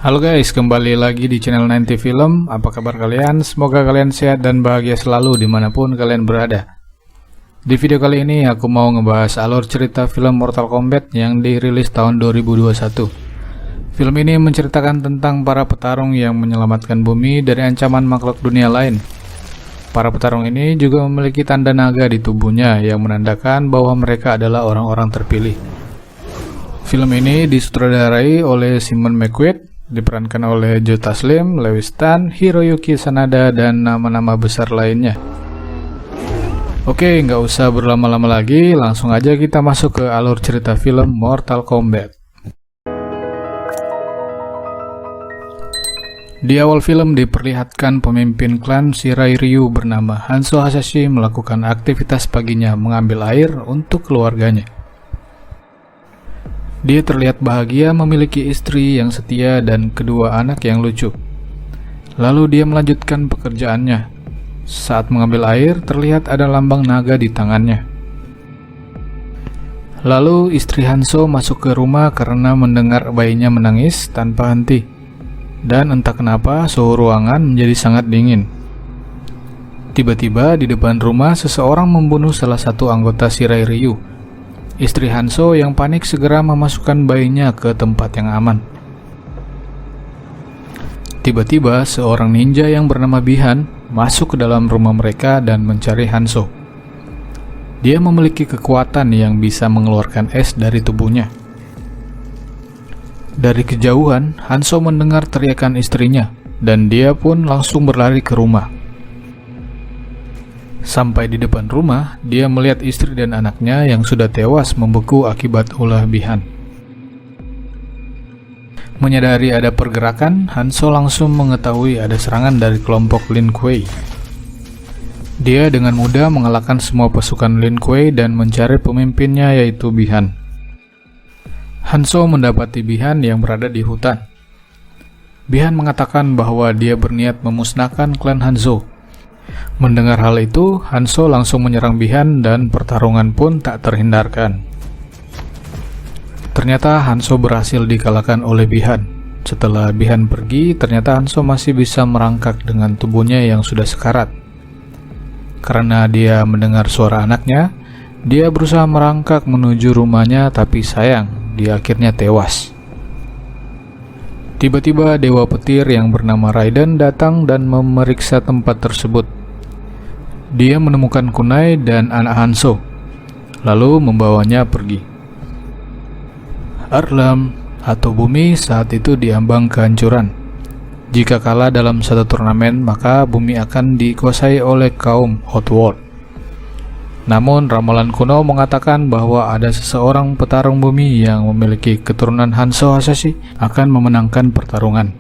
Halo guys, kembali lagi di channel 90 Film. Apa kabar kalian? Semoga kalian sehat dan bahagia selalu dimanapun kalian berada. Di video kali ini aku mau ngebahas alur cerita film Mortal Kombat yang dirilis tahun 2021. Film ini menceritakan tentang para petarung yang menyelamatkan bumi dari ancaman makhluk dunia lain. Para petarung ini juga memiliki tanda naga di tubuhnya yang menandakan bahwa mereka adalah orang-orang terpilih. Film ini disutradarai oleh Simon McQuaid, diperankan oleh Joe Taslim, Lewis Tan, Hiroyuki Sanada, dan nama-nama besar lainnya. Oke, nggak usah berlama-lama lagi, langsung aja kita masuk ke alur cerita film Mortal Kombat. Di awal film diperlihatkan pemimpin klan Shirai Ryu bernama Hanzo Hasashi melakukan aktivitas paginya mengambil air untuk keluarganya. Dia terlihat bahagia memiliki istri yang setia dan kedua anak yang lucu. Lalu dia melanjutkan pekerjaannya. Saat mengambil air, terlihat ada lambang naga di tangannya. Lalu istri Hanzo masuk ke rumah karena mendengar bayinya menangis tanpa henti. Dan entah kenapa suhu ruangan menjadi sangat dingin. Tiba-tiba di depan rumah seseorang membunuh salah satu anggota Shirai Ryu. Istri Hanzo yang panik segera memasukkan bayinya ke tempat yang aman. Tiba-tiba seorang ninja yang bernama Bihan masuk ke dalam rumah mereka dan mencari Hanzo. Dia memiliki kekuatan yang bisa mengeluarkan es dari tubuhnya. Dari kejauhan, Hanzo mendengar teriakan istrinya dan dia pun langsung berlari ke rumah. Sampai di depan rumah, dia melihat istri dan anaknya yang sudah tewas membeku akibat ulah Bihan. Menyadari ada pergerakan, Hanzo langsung mengetahui ada serangan dari kelompok Lin Kuei. Dia dengan mudah mengalahkan semua pasukan Lin Kuei dan mencari pemimpinnya yaitu Bihan. Hanzo mendapati Bihan yang berada di hutan. Bihan mengatakan bahwa dia berniat memusnahkan klan Hanzo. Mendengar hal itu, Hanzo langsung menyerang Bihan dan pertarungan pun tak terhindarkan. Ternyata Hanzo berhasil dikalahkan oleh Bihan. Setelah Bihan pergi, ternyata Hanzo masih bisa merangkak dengan tubuhnya yang sudah sekarat. Karena dia mendengar suara anaknya, dia berusaha merangkak menuju rumahnya, tapi sayang, dia akhirnya tewas. Tiba-tiba Dewa Petir yang bernama Raiden datang dan memeriksa tempat tersebut. Dia menemukan kunai dan anak Hanzo, lalu membawanya pergi. Arlam atau bumi saat itu diambang kehancuran. Jika kalah dalam satu turnamen, maka bumi akan dikuasai oleh kaum Outworld. Namun ramalan kuno mengatakan bahwa ada seseorang petarung bumi yang memiliki keturunan Hanzo Hasashi akan memenangkan pertarungan.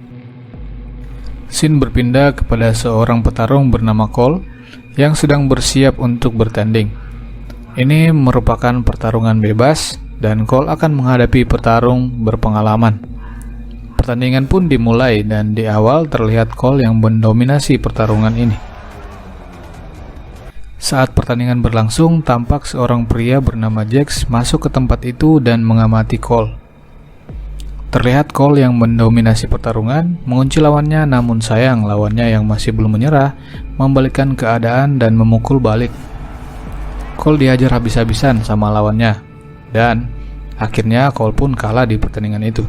Scene berpindah kepada seorang petarung bernama Cole yang sedang bersiap untuk bertanding. Ini merupakan pertarungan bebas dan Cole akan menghadapi petarung berpengalaman. Pertandingan pun dimulai dan di awal terlihat Cole yang mendominasi pertarungan ini. Saat pertandingan berlangsung, tampak seorang pria bernama Jax masuk ke tempat itu dan mengamati Cole. Terlihat Cole yang mendominasi pertarungan, mengunci lawannya, namun sayang lawannya yang masih belum menyerah, membalikkan keadaan dan memukul balik. Cole dihajar habis-habisan sama lawannya, dan akhirnya Cole pun kalah di pertandingan itu.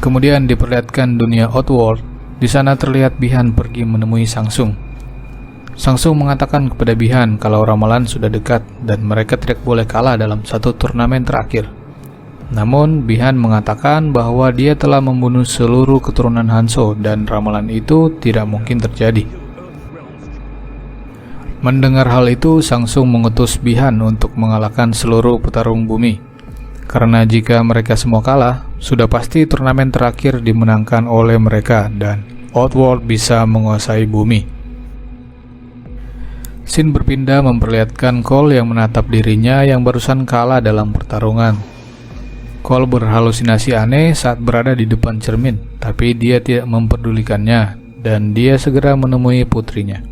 Kemudian diperlihatkan dunia Outworld. Di sana terlihat Bihan pergi menemui Sangsung. Sangsung mengatakan kepada Bihan kalau ramalan sudah dekat dan mereka tidak boleh kalah dalam satu turnamen terakhir. Namun Bihan mengatakan bahwa dia telah membunuh seluruh keturunan Hanzo dan ramalan itu tidak mungkin terjadi. Mendengar hal itu, Sangsung mengutus Bihan untuk mengalahkan seluruh petarung bumi. Karena jika mereka semua kalah, sudah pasti turnamen terakhir dimenangkan oleh mereka dan Outworld bisa menguasai bumi. Scene berpindah memperlihatkan Cole yang menatap dirinya yang barusan kalah dalam pertarungan. Cole berhalusinasi aneh saat berada di depan cermin, tapi dia tidak memperdulikannya dan dia segera menemui putrinya.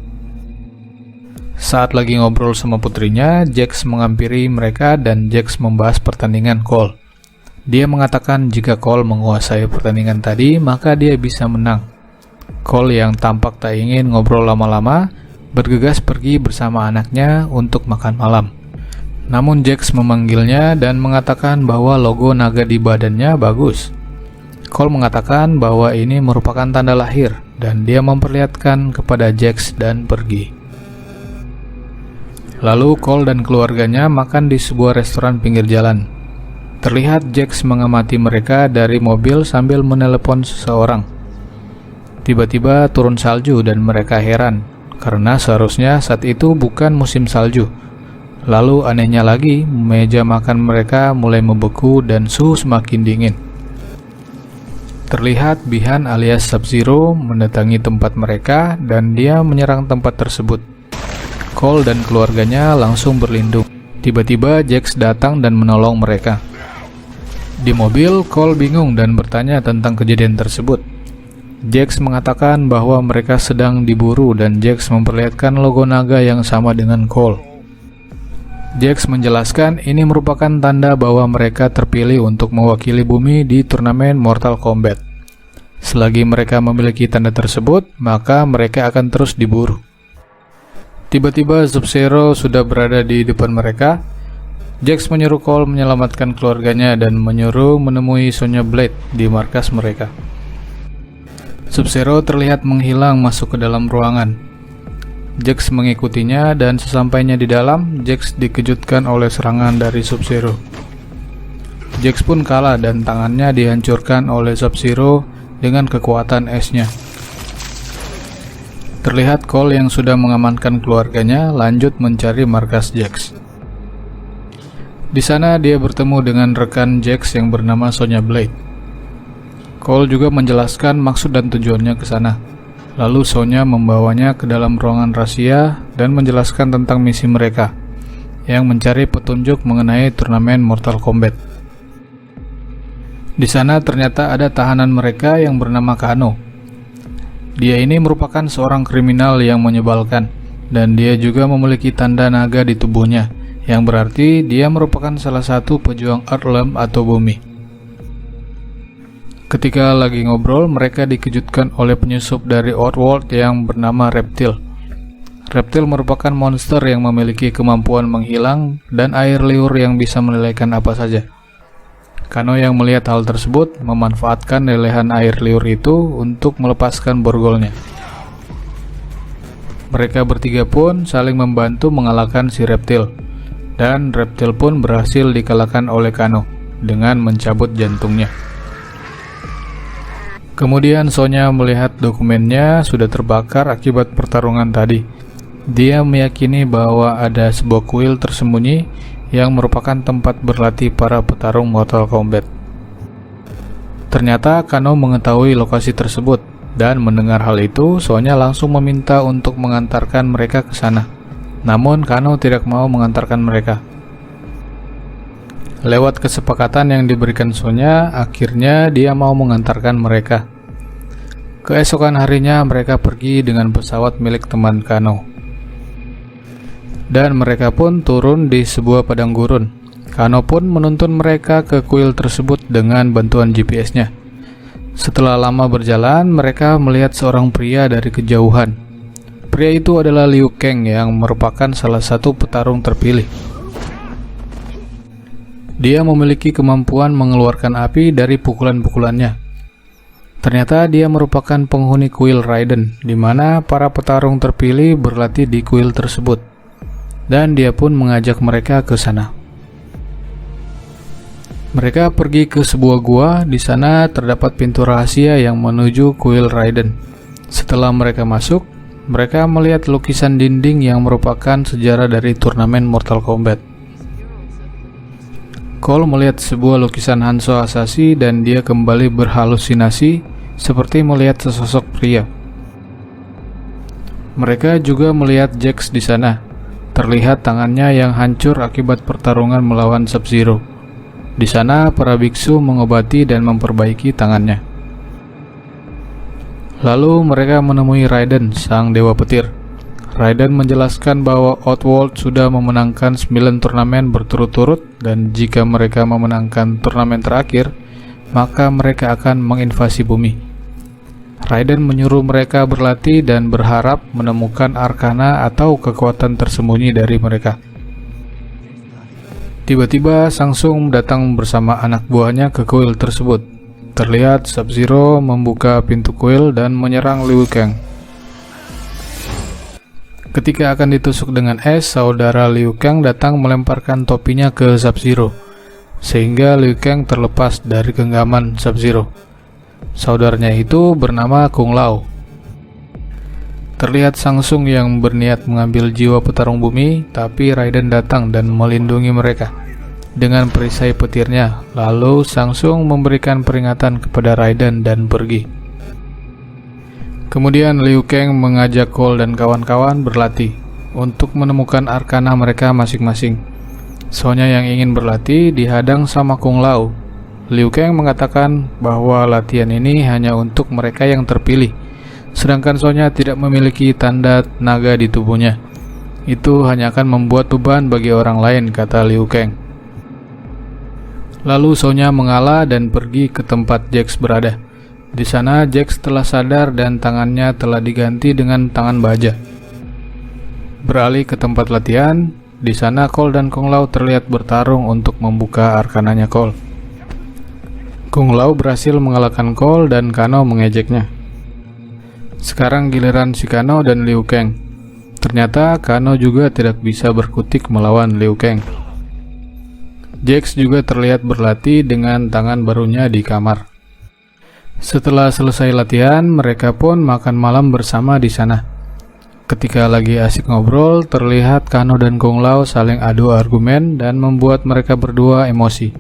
Saat lagi ngobrol sama putrinya, Jax menghampiri mereka dan Jax membahas pertandingan Cole. Dia mengatakan jika Cole menguasai pertandingan tadi, maka dia bisa menang. Cole yang tampak tak ingin ngobrol lama-lama, bergegas pergi bersama anaknya untuk makan malam. Namun Jax memanggilnya dan mengatakan bahwa logo naga di badannya bagus. Cole mengatakan bahwa ini merupakan tanda lahir dan dia memperlihatkan kepada Jax dan pergi. Lalu Cole dan keluarganya makan di sebuah restoran pinggir jalan. Terlihat Jax mengamati mereka dari mobil sambil menelepon seseorang. Tiba-tiba turun salju dan mereka heran, karena seharusnya saat itu bukan musim salju. Lalu anehnya lagi, meja makan mereka mulai membeku dan suhu semakin dingin. Terlihat Bi-Han alias Sub-Zero mendatangi tempat mereka dan dia menyerang tempat tersebut. Cole dan keluarganya langsung berlindung. Tiba-tiba Jax datang dan menolong mereka. Di mobil, Cole bingung dan bertanya tentang kejadian tersebut. Jax mengatakan bahwa mereka sedang diburu dan Jax memperlihatkan logo naga yang sama dengan Cole. Jax menjelaskan ini merupakan tanda bahwa mereka terpilih untuk mewakili bumi di turnamen Mortal Kombat. Selagi mereka memiliki tanda tersebut, maka mereka akan terus diburu. Tiba-tiba Sub-Zero sudah berada di depan mereka. Jax menyuruh Cole menyelamatkan keluarganya dan menyuruh menemui Sonya Blade di markas mereka. Sub-Zero terlihat menghilang masuk ke dalam ruangan. Jax mengikutinya dan sesampainya di dalam, Jax dikejutkan oleh serangan dari Sub-Zero. Jax pun kalah dan tangannya dihancurkan oleh Sub-Zero dengan kekuatan esnya. Terlihat Cole yang sudah mengamankan keluarganya lanjut mencari markas Jax. Di sana dia bertemu dengan rekan Jax yang bernama Sonya Blade. Cole juga menjelaskan maksud dan tujuannya ke sana. Lalu Sonya membawanya ke dalam ruangan rahasia dan menjelaskan tentang misi mereka, yang mencari petunjuk mengenai turnamen Mortal Kombat. Di sana ternyata ada tahanan mereka yang bernama Kano. Dia ini merupakan seorang kriminal yang menyebalkan, dan dia juga memiliki tanda naga di tubuhnya, yang berarti dia merupakan salah satu pejuang Earthrealm atau bumi. Ketika lagi ngobrol, mereka dikejutkan oleh penyusup dari Outworld yang bernama Reptile. Reptile merupakan monster yang memiliki kemampuan menghilang dan air liur yang bisa melelehkan apa saja. Kano yang melihat hal tersebut memanfaatkan lelehan air liur itu untuk melepaskan borgolnya. Mereka bertiga pun saling membantu mengalahkan si Reptile, dan Reptile pun berhasil dikalahkan oleh Kano dengan mencabut jantungnya. Kemudian Sonya melihat dokumennya sudah terbakar akibat pertarungan tadi. Dia meyakini bahwa ada sebuah kuil tersembunyi yang merupakan tempat berlatih para petarung Mortal Kombat. Ternyata Kano mengetahui lokasi tersebut, dan mendengar hal itu, Sonya langsung meminta untuk mengantarkan mereka ke sana. Namun Kano tidak mau mengantarkan mereka. Lewat kesepakatan yang diberikan Sonya, akhirnya dia mau mengantarkan mereka. Keesokan harinya mereka pergi dengan pesawat milik teman Kano. Dan mereka pun turun di sebuah padang gurun. Kano pun menuntun mereka ke kuil tersebut dengan bantuan GPS-nya. Setelah lama berjalan, mereka melihat seorang pria dari kejauhan. Pria itu adalah Liu Kang yang merupakan salah satu petarung terpilih. Dia memiliki kemampuan mengeluarkan api dari pukulan-pukulannya. Ternyata dia merupakan penghuni kuil Raiden, di mana para petarung terpilih berlatih di kuil tersebut. Dan dia pun mengajak mereka ke sana. Mereka pergi ke sebuah gua. Di sana terdapat pintu rahasia yang menuju kuil Raiden. Setelah mereka masuk, mereka melihat lukisan dinding yang merupakan sejarah dari turnamen Mortal Kombat. Cole melihat sebuah lukisan Hanzo Hasashi dan dia kembali berhalusinasi seperti melihat sesosok pria. Mereka juga melihat Jax di sana. Terlihat tangannya yang hancur akibat pertarungan melawan Sub-Zero. Di sana para biksu mengobati dan memperbaiki tangannya. Lalu mereka menemui Raiden, sang dewa petir. Raiden menjelaskan bahwa Outworld sudah memenangkan 9 turnamen berturut-turut dan jika mereka memenangkan turnamen terakhir, maka mereka akan menginvasi bumi. Raiden menyuruh mereka berlatih dan berharap menemukan arkana atau kekuatan tersembunyi dari mereka. Tiba-tiba Samsung datang bersama anak buahnya ke kuil tersebut. Terlihat Sub-Zero membuka pintu kuil dan menyerang Liu Kang. Ketika akan ditusuk dengan es, saudara Liu Kang datang melemparkan topinya ke Sub-Zero, sehingga Liu Kang terlepas dari genggaman Sub-Zero. Saudaranya itu bernama Kung Lao. Terlihat Samsung yang berniat mengambil jiwa petarung bumi, tapi Raiden datang dan melindungi mereka dengan perisai petirnya. Lalu Samsung memberikan peringatan kepada Raiden dan pergi. Kemudian Liu Kang mengajak Cole dan kawan-kawan berlatih untuk menemukan arkana mereka masing-masing. Sonya yang ingin berlatih dihadang sama Kung Lao. Liu Kang mengatakan bahwa latihan ini hanya untuk mereka yang terpilih, sedangkan Sonya tidak memiliki tanda naga di tubuhnya. Itu hanya akan membuat beban bagi orang lain, kata Liu Kang. Lalu Sonya mengalah dan pergi ke tempat Jax berada. Di sana Jax telah sadar dan tangannya telah diganti dengan tangan baja. Beralih ke tempat latihan, di sana Cole dan Kung Lao terlihat bertarung untuk membuka arkananya Cole. Kung Lao berhasil mengalahkan Cole dan Kano mengejeknya. Sekarang giliran si Kano dan Liu Kang. Ternyata Kano juga tidak bisa berkutik melawan Liu Kang. Jax juga terlihat berlatih dengan tangan barunya di kamar. Setelah selesai latihan, mereka pun makan malam bersama di sana. Ketika lagi asik ngobrol, terlihat Kano dan Kung Lao saling adu argumen dan membuat mereka berdua emosi.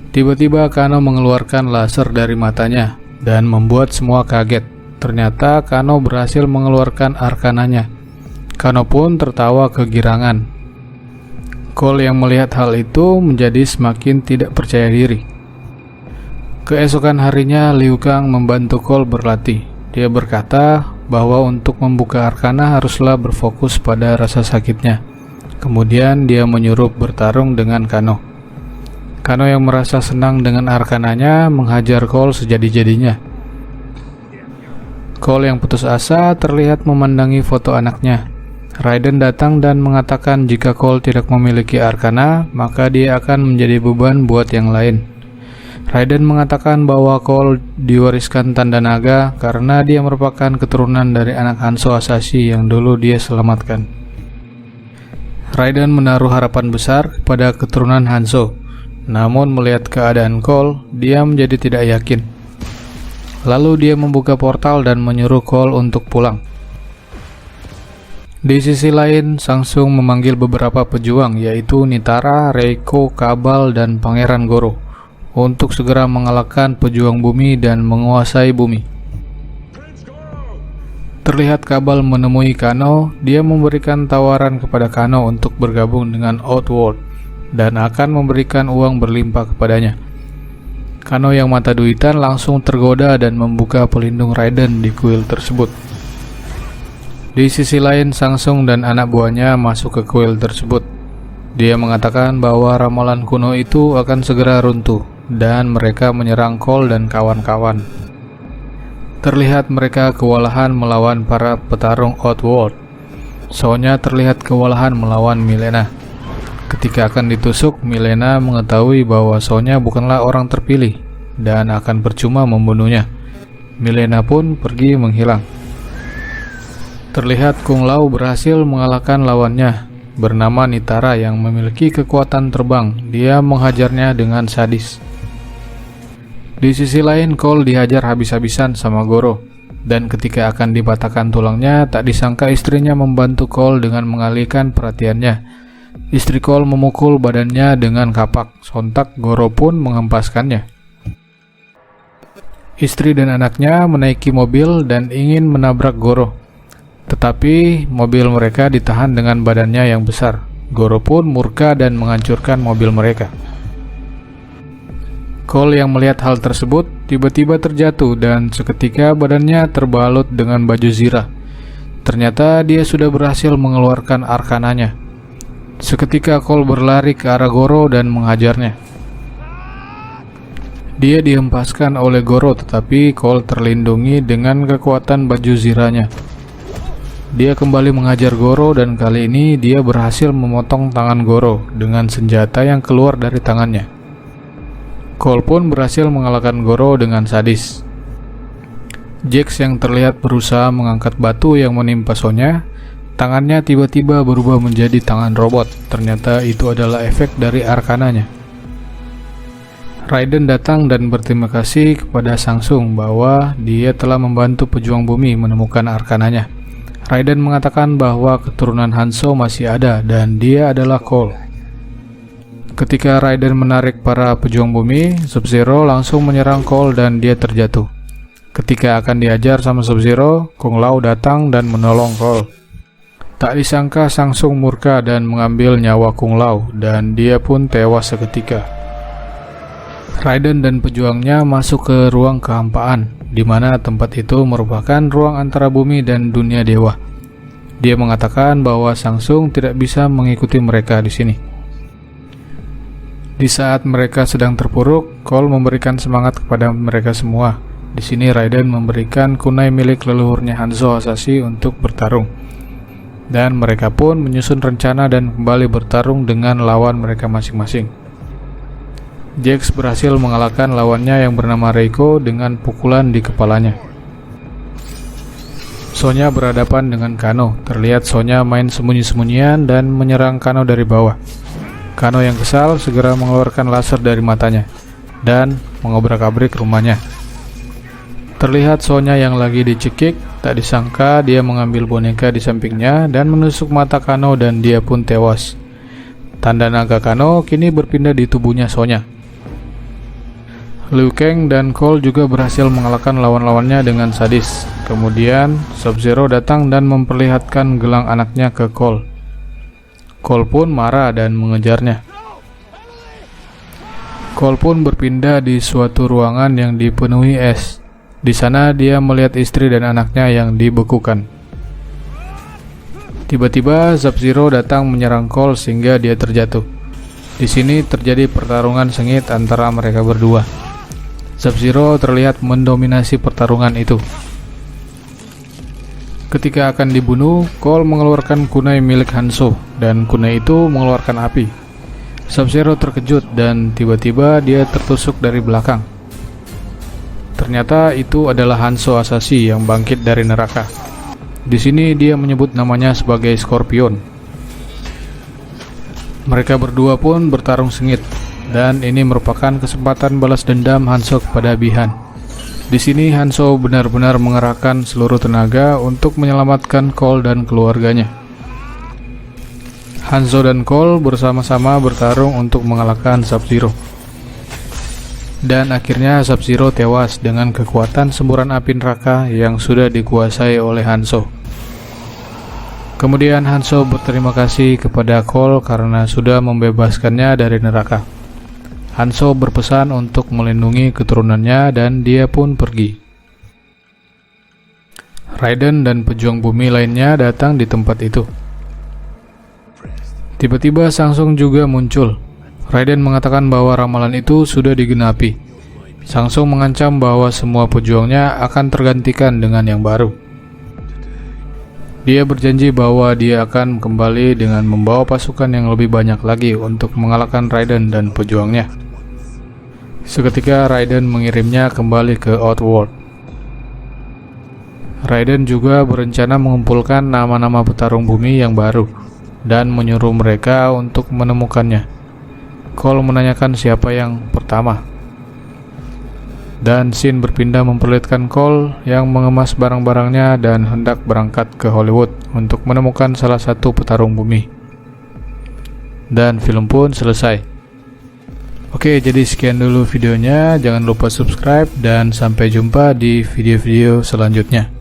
Tiba-tiba Kano mengeluarkan laser dari matanya dan membuat semua kaget. Ternyata Kano berhasil mengeluarkan arkananya. Kano pun tertawa kegirangan. Cole yang melihat hal itu menjadi semakin tidak percaya diri. Keesokan harinya, Liu Kang membantu Cole berlatih. Dia berkata bahwa untuk membuka arkana haruslah berfokus pada rasa sakitnya. Kemudian dia menyuruh bertarung dengan Kano. Kano yang merasa senang dengan arkananya menghajar Cole sejadi-jadinya. Cole yang putus asa terlihat memandangi foto anaknya. Raiden datang dan mengatakan jika Cole tidak memiliki arkana, maka dia akan menjadi beban buat yang lain. Raiden mengatakan bahwa Cole diwariskan tanda naga karena dia merupakan keturunan dari anak Hanzo Hasashi yang dulu dia selamatkan. Raiden menaruh harapan besar kepada keturunan Hanzo, namun melihat keadaan Cole, dia menjadi tidak yakin. Lalu dia membuka portal dan menyuruh Cole untuk pulang. Di sisi lain, Samsung memanggil beberapa pejuang yaitu Nitara, Reiko, Kabal, dan Pangeran Goro untuk segera mengalahkan pejuang bumi dan menguasai bumi. Terlihat Kabal menemui Kano. Dia memberikan tawaran kepada Kano untuk bergabung dengan Outworld dan akan memberikan uang berlimpah kepadanya. Kano yang mata duitan langsung tergoda dan membuka pelindung Raiden di kuil tersebut. Di sisi lain, Samsung dan anak buahnya masuk ke kuil tersebut. Dia mengatakan bahwa ramalan kuno itu akan segera runtuh dan mereka menyerang Cole dan kawan-kawan. Terlihat mereka kewalahan melawan para petarung Outworld. Sonya terlihat kewalahan melawan Milena. Ketika akan ditusuk, Milena mengetahui bahwa Sonya bukanlah orang terpilih dan akan percuma membunuhnya. Milena pun pergi menghilang. Terlihat Kung Lao berhasil mengalahkan lawannya bernama Nitara yang memiliki kekuatan terbang. Dia menghajarnya dengan sadis. Di sisi lain, Cole dihajar habis-habisan sama Goro, dan ketika akan dipatahkan tulangnya, tak disangka istrinya membantu Cole dengan mengalihkan perhatiannya. Istri Cole memukul badannya dengan kapak, sontak Goro pun menghempaskannya. Istri dan anaknya menaiki mobil dan ingin menabrak Goro, tetapi mobil mereka ditahan dengan badannya yang besar. Goro pun murka dan menghancurkan mobil mereka. Cole yang melihat hal tersebut tiba-tiba terjatuh dan seketika badannya terbalut dengan baju zirah. Ternyata dia sudah berhasil mengeluarkan arkananya. Seketika Cole berlari ke arah Goro dan menghajarnya. Dia dihempaskan oleh Goro, tetapi Cole terlindungi dengan kekuatan baju ziranya. Dia kembali menghajar Goro dan kali ini dia berhasil memotong tangan Goro dengan senjata yang keluar dari tangannya. Cole pun berhasil mengalahkan Goro dengan sadis. Jax yang terlihat berusaha mengangkat batu yang menimpa Sonya, tangannya tiba-tiba berubah menjadi tangan robot. Ternyata itu adalah efek dari arkananya. Raiden datang dan berterima kasih kepada Samsung bahwa dia telah membantu pejuang bumi menemukan arkananya. Raiden mengatakan bahwa keturunan Hanzo masih ada dan dia adalah Cole. Ketika Raiden menarik para pejuang bumi, Sub-Zero langsung menyerang Cole dan dia terjatuh. Ketika akan diajar sama Sub-Zero, Kung Lao datang dan menolong Cole. Tak disangka Samsung murka dan mengambil nyawa Kung Lao dan dia pun tewas seketika. Raiden dan pejuangnya masuk ke ruang kehampaan, di mana tempat itu merupakan ruang antara bumi dan dunia dewa. Dia mengatakan bahwa Samsung tidak bisa mengikuti mereka di sini. Di saat mereka sedang terpuruk, Cole memberikan semangat kepada mereka semua. Di sini Raiden memberikan kunai milik leluhurnya Hanzo Hasashi untuk bertarung. Dan mereka pun menyusun rencana dan kembali bertarung dengan lawan mereka masing-masing. Jax berhasil mengalahkan lawannya yang bernama Reiko dengan pukulan di kepalanya. Sonya berhadapan dengan Kano. Terlihat Sonya main sembunyi-sembunyian dan menyerang Kano dari bawah. Kano yang kesal segera mengeluarkan laser dari matanya dan mengobrak-abrik rumahnya. Terlihat Sonya yang lagi dicekik, tak disangka dia mengambil boneka di sampingnya dan menusuk mata Kano dan dia pun tewas. Tanda naga Kano kini berpindah di tubuhnya Sonya. Liu Kang dan Cole juga berhasil mengalahkan lawan-lawannya dengan sadis. Kemudian Sub-Zero datang dan memperlihatkan gelang anaknya ke Cole. Cole pun marah dan mengejarnya. Cole pun berpindah di suatu ruangan yang dipenuhi es. Di sana dia melihat istri dan anaknya yang dibekukan. Tiba-tiba Sub-Zero datang menyerang Cole sehingga dia terjatuh. Di sini terjadi pertarungan sengit antara mereka berdua. Sub-Zero terlihat mendominasi pertarungan itu. Ketika akan dibunuh, Cole mengeluarkan kunai milik Hanzo dan kunai itu mengeluarkan api. Sub-Zero terkejut dan tiba-tiba dia tertusuk dari belakang. Ternyata itu adalah Hanzo Hasashi yang bangkit dari neraka. Di sini dia menyebut namanya sebagai Scorpion. Mereka berdua pun bertarung sengit dan ini merupakan kesempatan balas dendam Hanzo kepada Bi-Han. Di sini Hanzo benar-benar mengerahkan seluruh tenaga untuk menyelamatkan Cole dan keluarganya. Hanzo dan Cole bersama-sama bertarung untuk mengalahkan Sub-Zero. Dan akhirnya Sub-Zero tewas dengan kekuatan semburan api neraka yang sudah dikuasai oleh Hanzo. Kemudian Hanzo berterima kasih kepada Cole karena sudah membebaskannya dari neraka. Hanzo berpesan untuk melindungi keturunannya dan dia pun pergi. Raiden dan pejuang bumi lainnya datang di tempat itu. Tiba-tiba Samsung juga muncul. Raiden mengatakan bahwa ramalan itu sudah digenapi. Samsung mengancam bahwa semua pejuangnya akan tergantikan dengan yang baru. Dia berjanji bahwa dia akan kembali dengan membawa pasukan yang lebih banyak lagi untuk mengalahkan Raiden dan pejuangnya. Seketika Raiden mengirimnya kembali ke Outworld. Raiden juga berencana mengumpulkan nama-nama petarung bumi yang baru dan menyuruh mereka untuk menemukannya. Cole menanyakan siapa yang pertama. Dan scene berpindah memperlihatkan Cole yang mengemas barang-barangnya dan hendak berangkat ke Hollywood untuk menemukan salah satu petarung bumi. Dan film pun selesai. Oke, jadi sekian dulu videonya. Jangan lupa subscribe dan sampai jumpa di video-video selanjutnya.